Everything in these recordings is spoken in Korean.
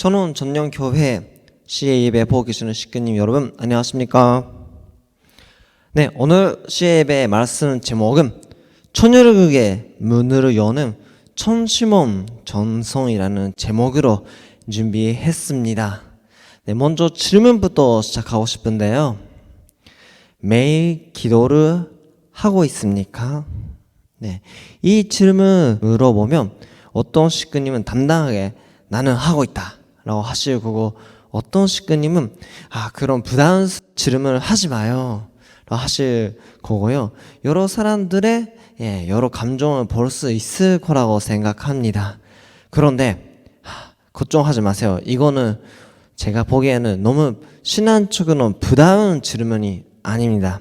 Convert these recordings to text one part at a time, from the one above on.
저는 전영교회 CA예배 보고 계시는 식구님 여러분 안녕하십니까? 네, 오늘 CA예배 말씀 제목은 천일국의 문을 여는 천시몬 전성이라는 제목으로 준비했습니다. 네, 먼저 질문부터 시작하고 싶은데요. 매일 기도를 하고 있습니까? 네, 이 질문 물어보면 어떤 식구님은 당당하게 나는 하고 있다 라고 하실 거고, 어떤 식구님은 그럼 부담 질문을 하지 마요 라고 하실 거고요. 여러 사람들의 여러 감정을 볼 수 있을 거라고 생각합니다. 그런데 걱정하지 마세요. 이거는 제가 보기에는 너무 신앙적으로 부담은 질문이 아닙니다.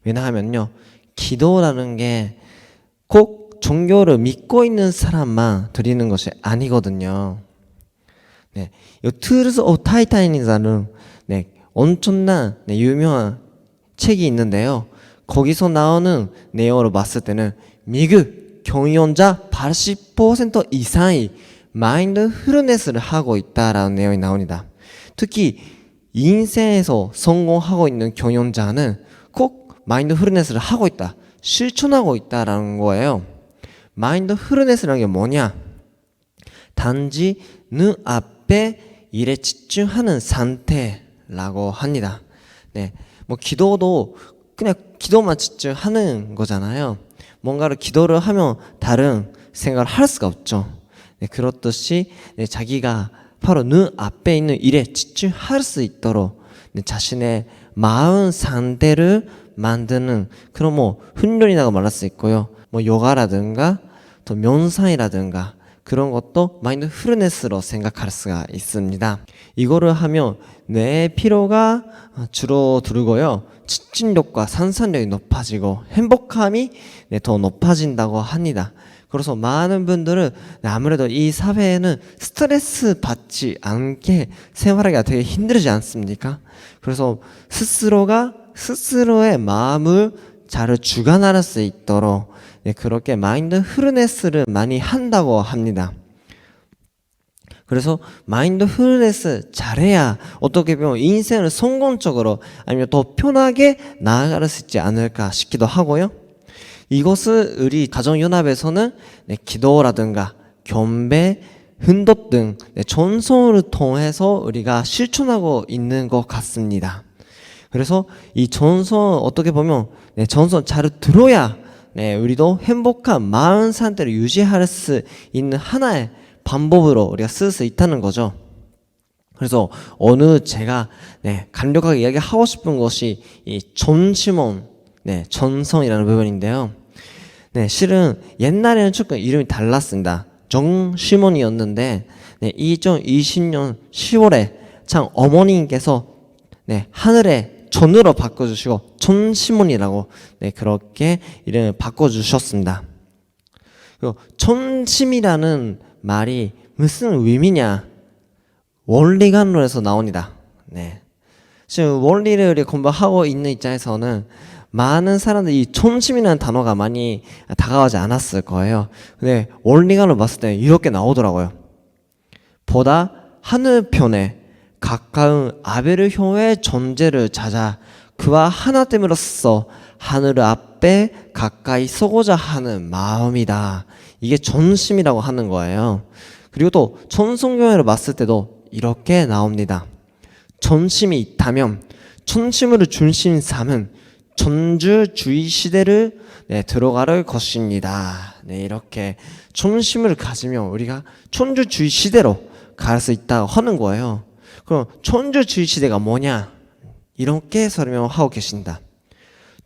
왜냐하면요, 기도라는 게 꼭 종교를 믿고 있는 사람만 드리는 것이 아니거든요. 네, 이 Tools of Titanism이라는 엄청난 유명한 책이 있는데요. 거기서 나오는 내용으로 봤을 때는 미국 경영자 80% 이상이 마인드풀니스를 하고 있다라는 내용이 나옵니다. 특히 인생에서 성공하고 있는 경영자는 꼭 마인드풀니스를 하고 있다, 실천하고 있다라는 거예요. 마인드풀니스라는 게 뭐냐? 단지 눈앞에 일에 집중하는 상태라고 합니다. 네, 뭐 기도도 그냥 기도만 집중하는 거잖아요. 뭔가를 기도를 하면 다른 생각을 할 수가 없죠. 네, 그렇듯이 자기가 바로 눈앞에 있는 일에 집중할 수 있도록 자신의 마음 상태를 만드는 그런 훈련이라고 말할 수 있고요. 요가라든가 또 명상이라든가 그런 것도 마인드풀니스로 생각할 수가 있습니다. 이거를 하면 뇌의 피로가 줄어들고요, 집중력과 상상력이 높아지고 행복감이 더 높아진다고 합니다. 그래서 많은 분들은 아무래도 이 사회에는 스트레스 받지 않게 생활하기가 되게 힘들지 않습니까? 그래서 스스로의 마음을 잘 주관할 수 있도록 그렇게 마인드풀니스를 많이 한다고 합니다. 그래서 마인드풀니스 잘해야 어떻게 보면 인생을 성공적으로 아니면 더 편하게 나아갈 수 있지 않을까 싶기도 하고요. 이것을 우리 가정연합에서는 기도라든가 겸배, 훈독 등 전성을 통해서 우리가 실천하고 있는 것 같습니다. 그래서 이 전성 어떻게 보면 전성 잘 들어야 우리도 행복한 마음 상태를 유지할 수 있는 하나의 방법으로 우리가 쓸 수 있다는 거죠. 그래서 오늘 제가 간략하게 이야기하고 싶은 것이 이 전시몬 전성이라는 부분인데요. 실은 옛날에는 조금 이름이 달랐습니다. 정시몬이었는데 2020년 10월에 참 어머님께서 하늘에 전으로 바꿔주시고 천시몬이라고 그렇게 이름을 바꿔주셨습니다. 천심이라는 말이 무슨 의미냐? 원리관론에서 나옵니다. 지금 원리를 우리 공부하고 있는 입장에서는 많은 사람들이 이 천심이라는 단어가 많이 다가가지 않았을 거예요. 근데 원리관으로 봤을 때 이렇게 나오더라고요. 보다 하늘편에 가까운 아벨효의 존재를 찾아 그와 하나됨으로써 하늘 앞에 가까이 서고자 하는 마음이다. 이게 전심이라고 하는 거예요. 그리고 또 천성경을 봤을 때도 이렇게 나옵니다. 전심이 있다면 천심으로 중심 삼은 전주주의 시대를 들어갈 것입니다. 이렇게 천심을 가지면 우리가 천주주의 시대로 갈 수 있다고 하는 거예요. 그럼 천주주의 시대가 뭐냐? 이렇게 설명하고 계신다.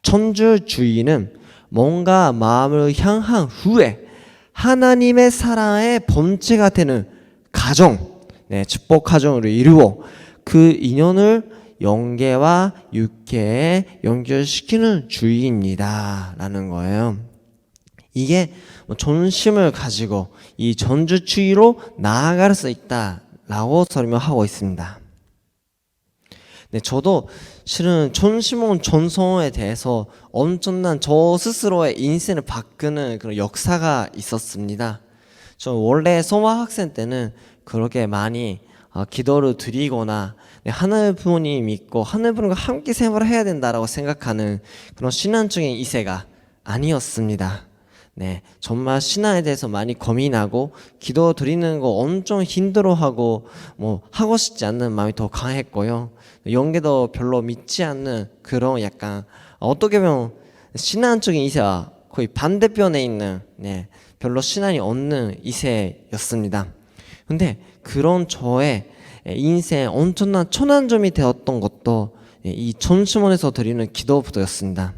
천주주의는 뭔가 마음을 향한 후에 하나님의 사랑의 본체가 되는 가정, 축복 가정을 이루어 그 인연을 영계와 육계에 연결시키는 주의입니다 라는 거예요. 이게 전심을 가지고 이 전주주의로 나아갈 수 있다 라고 설명하고 있습니다. 저도 실은 천시몬 전성에 대해서 엄청난 저 스스로의 인생을 바꾸는 그런 역사가 있었습니다. 저 원래 소아학생 때는 그렇게 많이 기도를 드리거나 하늘 부모님 믿고 하늘 부모님과 함께 생활을 해야 된다라고 생각하는 그런 신앙적인 이세가 아니었습니다. 네, 정말 신앙에 대해서 많이 고민하고 기도 드리는 거 엄청 힘들어하고 하고 싶지 않는 마음이 더 강했고요. 영계도 별로 믿지 않는 그런 약간 어떻게 보면 신앙적인 이세와 거의 반대편에 있는 별로 신앙이 없는 이세였습니다. 근데 그런 저의 인생 엄청난 초난점이 되었던 것도 이 전시원에서 드리는 기도부터였습니다.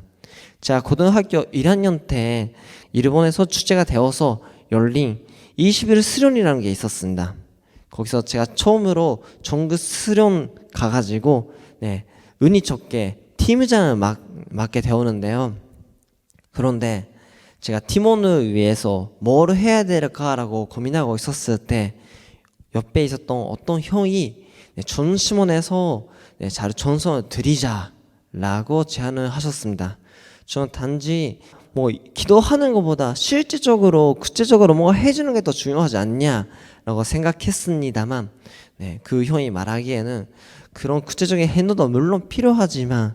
제가 고등학교 1학년 때 일본에서 주제가 되어서 열린 20일 수련이라는 게 있었습니다. 거기서 제가 처음으로 전국 수련 가가지고 운이 좋게 팀장을 맡게 되었는데요. 그런데 제가 팀원을 위해서 뭘 해야 될까라고 고민하고 있었을 때 옆에 있었던 어떤 형이 전시원에서 자료 전송을 드리자라고 제안을 하셨습니다. 저는 단지 기도하는 것보다 실질적으로 구체적으로 뭔가 해주는 게 더 중요하지 않냐라고 생각했습니다만 그 형이 말하기에는 그런 구체적인 행동도 물론 필요하지만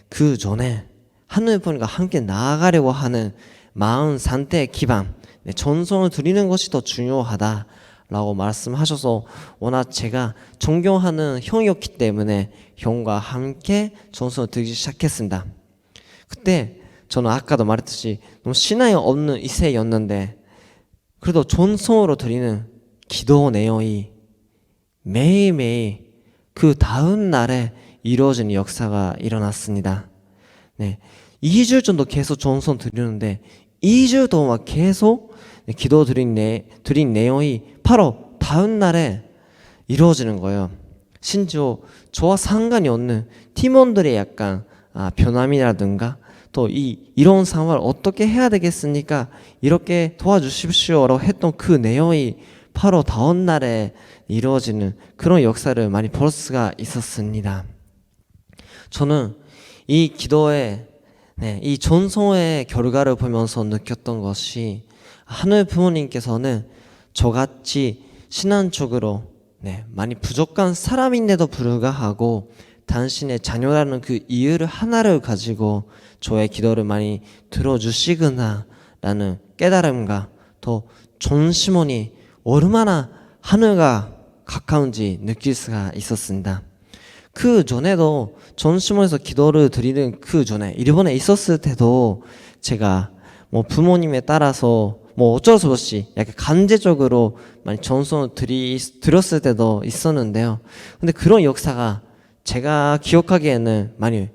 그 전에 하늘 부모님과 함께 나아가려고 하는 마음 상태의 기반 전송을 드리는 것이 더 중요하다라고 말씀하셔서 워낙 제가 존경하는 형이었기 때문에 형과 함께 전송을 드리기 시작했습니다. 그때 저는 아까도 말했듯이 너무 신앙이 없는 이세였는데 그래도 전송으로 드리는 기도 내용이 매일매일 그 다음 날에 이루어지는 역사가 일어났습니다. 2주 정도 계속 전송 드리는데 2주 동안 계속 기도 드린 내용이 바로 다음 날에 이루어지는 거예요. 심지어 저와 상관이 없는 팀원들의 약간 변함이라든가 또 이런 상황을 어떻게 해야 되겠습니까? 이렇게 도와주십시오라고 했던 그 내용이 바로 다음 날에 이루어지는 그런 역사를 많이 볼 수가 있었습니다. 저는 이 기도의 이 전송의 결과를 보면서 느꼈던 것이 하늘 부모님께서는 저같이 신앙적으로 많이 부족한 사람인데도 불구하고 당신의 자녀라는 그 이유를 하나를 가지고 저의 기도를 많이 들어주시구나 라는 깨달음과 또 전시몬이 얼마나 하늘과 가까운지 느낄 수가 있었습니다. 그 전에도 전시몬에서 기도를 드리는 그 전에 일본에 있었을 때도 제가 부모님에 따라서 어쩔 수 없이 약간 강제적으로 많이 전송을 드렸을 때도 있었는데요. 근데 그런 역사가 제가 기억하기에는 많이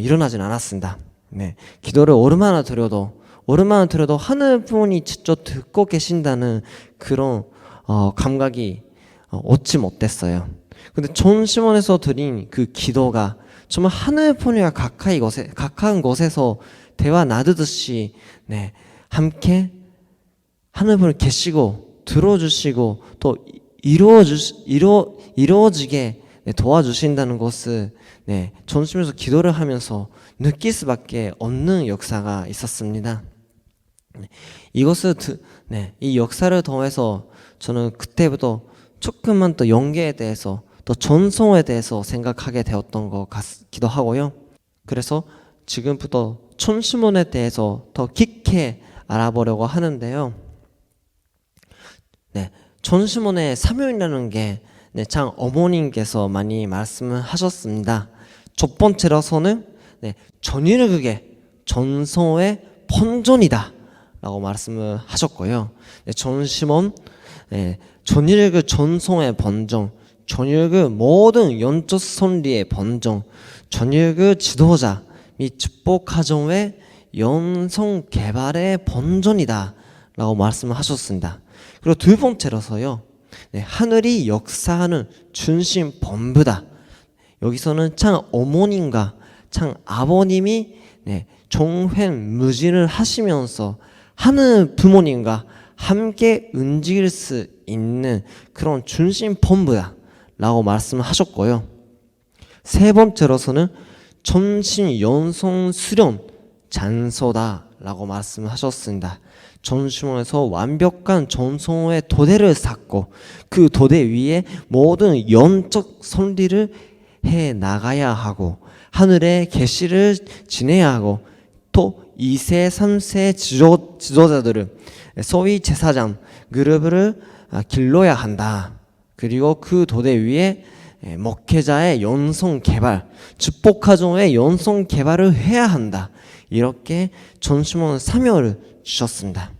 일어나진 않았습니다. 기도를 얼마나 드려도 하늘 부모님이 직접 듣고 계신다는 그런 감각이 얻지 못했어요. 근데 전시원에서 드린 그 기도가 정말 하늘 부모님과 가까운 곳에서 대화 나누듯이 함께 하늘 부모님 계시고 들어주시고 또 이루어지게 도와주신다는 것을 전심에서 기도를 하면서 느낄 수밖에 없는 역사가 있었습니다. 이 역사를 통해서 저는 그때부터 조금만 더 영계에 대해서 또 전송에 대해서 생각하게 되었던 것 같기도 하고요. 그래서 지금부터 천시몬에 대해서 더 깊게 알아보려고 하는데요. 천시몬의 사명이라는 게 참 어머님께서 많이 말씀을 하셨습니다. 첫 번째로서는 전일극의 전소의 본전이다 라고 말씀을 하셨고요. 전시몬 전일극 전송의 본전, 전일극 모든 연적 선리의 본전, 전일극 지도자 및 축복가정의 연성 개발의 본전이다 라고 말씀을 하셨습니다. 그리고 두 번째로서요, 하늘이 역사하는 중심 본부다. 여기서는 참 어머님과 참 아버님이 종횡무진을 하시면서 하늘 부모님과 함께 움직일 수 있는 그런 중심 본부다 라고 말씀을 하셨고요. 세 번째로서는 전신 연성 수련 장소다 라고 말씀을 하셨습니다. 전시원에서 완벽한 전성의 도대를 쌓고 그 도대 위에 모든 영적 선리를 해 나가야 하고 하늘의 계시를 지내야 하고 또 2세, 3세 지도자들을 소위 제사장 그룹을 길러야 한다. 그리고 그 도대 위에 목회자의 연성 개발, 축복가정의 연성 개발을 해야 한다. 이렇게 전시원 사명을 주셨습니다.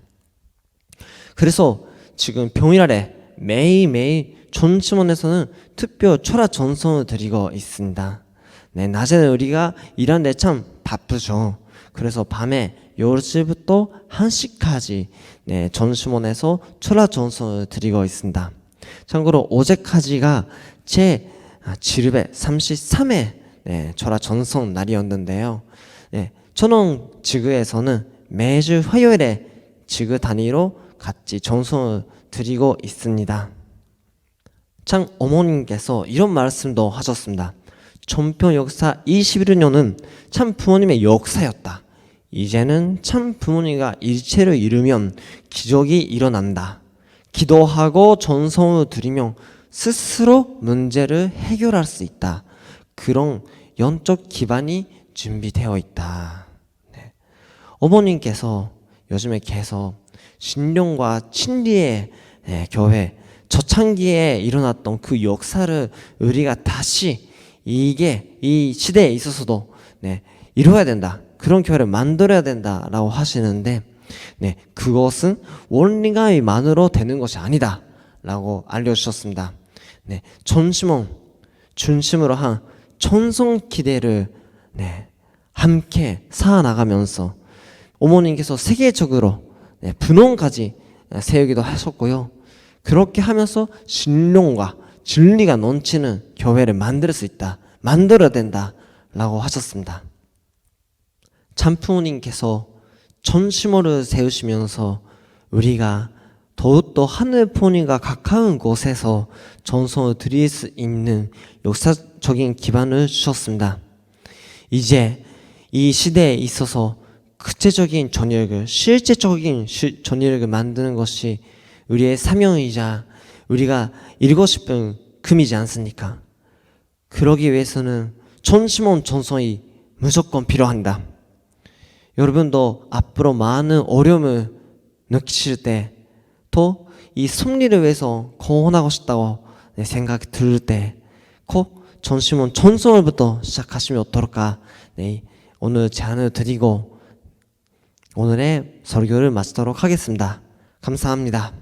그래서 지금 평일 아래 매일매일 전시원에서는 특별 철학 전성을 드리고 있습니다. 네, 낮에는 우리가 일하는데 참 바쁘죠. 그래서 밤에 10시부터 1시까지 전시원에서 철학 전성을 드리고 있습니다. 참고로 어제까지가 제 지르베 33회 철학 전성 날이었는데요. 저는 지구에서는 매주 화요일에 지구 단위로 같이 전성을 드리고 있습니다. 참 어머님께서 이런 말씀도 하셨습니다. 전평 역사 21년은 참 부모님의 역사였다. 이제는 참 부모님과 일체를 이루면 기적이 일어난다. 기도하고 전성을 드리면 스스로 문제를 해결할 수 있다. 그런 영적 기반이 준비되어 있다. 네. 어머님께서 요즘에 계속 신령과 진리의 교회 초창기에 일어났던 그 역사를 우리가 다시 이게 이 시대에 있어서도 이루어야 된다. 그런 교회를 만들어야 된다라고 하시는데 그것은 원리가만으로 되는 것이 아니다 라고 알려주셨습니다. 전심원 중심으로 한 천성 기대를 함께 쌓아나가면서 어머님께서 세계적으로 분원까지 세우기도 하셨고요. 그렇게 하면서 신령과 진리가 넘치는 교회를 만들 수 있다. 만들어야 된다 라고 하셨습니다. 참부모님께서 전시모를 세우시면서 우리가 더욱더 하늘 부모님과 가까운 곳에서 전성을 드릴 수 있는 역사적인 기반을 주셨습니다. 이제 이 시대에 있어서 구체적인 전열을, 실제적인 전열을 만드는 것이 우리의 사명이자 우리가 이루고 싶은 금이지 않습니까? 그러기 위해서는 전심원 전성이 무조건 필요한다. 여러분도 앞으로 많은 어려움을 느끼실 때 또 이 승리를 위해서 거원하고 싶다고 생각이 들 때 꼭 전심원 전성을부터 시작하시면 어떨까? 오늘 제안을 드리고 오늘의 설교를 마치도록 하겠습니다. 감사합니다.